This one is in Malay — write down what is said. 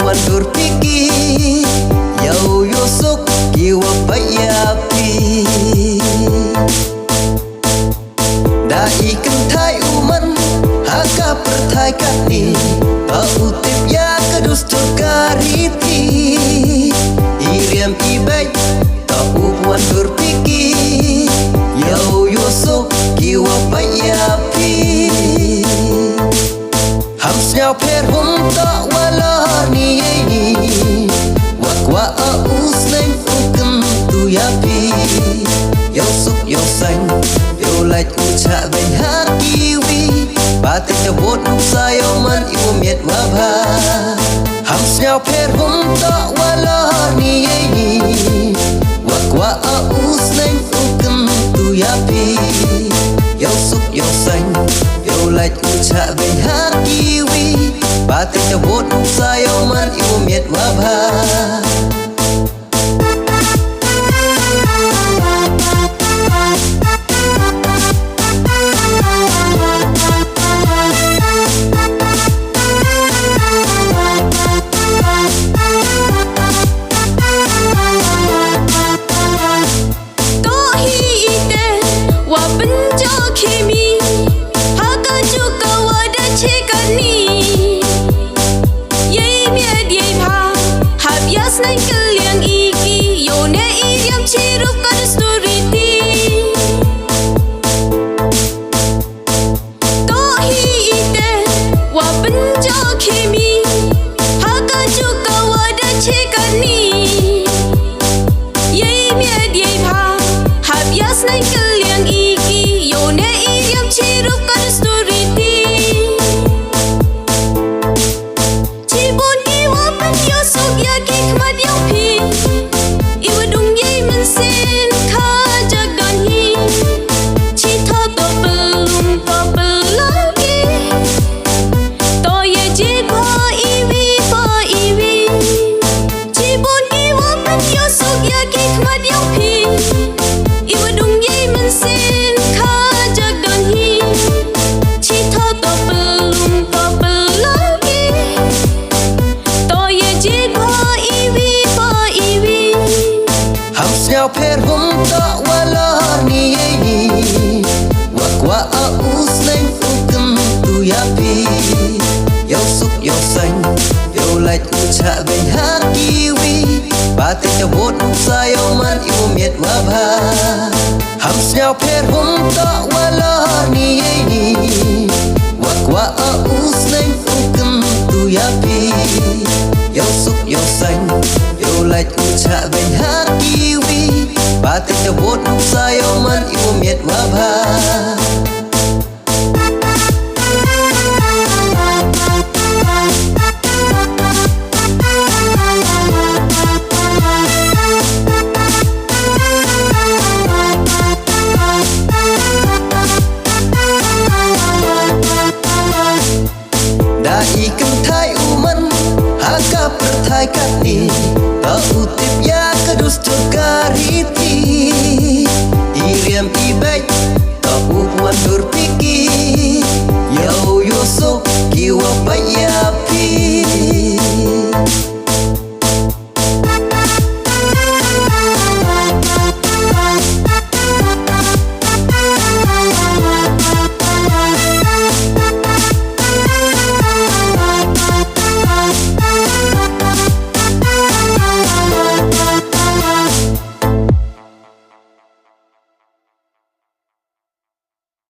puan berpikir Yau yosok kiwa bayapi Dai kentai uman haka pertai katni Pautip ya kedus kariti Iriam ibai tau puan berpikir Yau yosok kiwa bayapi Hamsnya perhum tak wala ni Wakwa aus neng fukem tu yapi Yau suk yau sang Yau lait ucak ben hakiwi Batik jabot nuksa yau man ibu miet wabha Hamsnya perhum tak wala ni Wakwa aus neng fukem tu yapi Yau suk yau sang Yau lait ucak ben hakiwi Batik jabot nuksa yau man ibu miet wabha Perhum tak wala ni Wakwa aus neng fukem tu yapi Yau suk yau sang Yau lait ucak ben hakiwi Batik jabot nuksa yau man ibu miet wabha Hamsnya perhum tak wala ni Wakwa aus neng fukem tu yapi Yau suk yau sang Yau lait ucak ben hakiwi Batik jabot nuksa yau man ibu miet wabha Dai kentai uman haka pertai katni Pautip ya kedus kariti Iriam ibai tau puan berpikir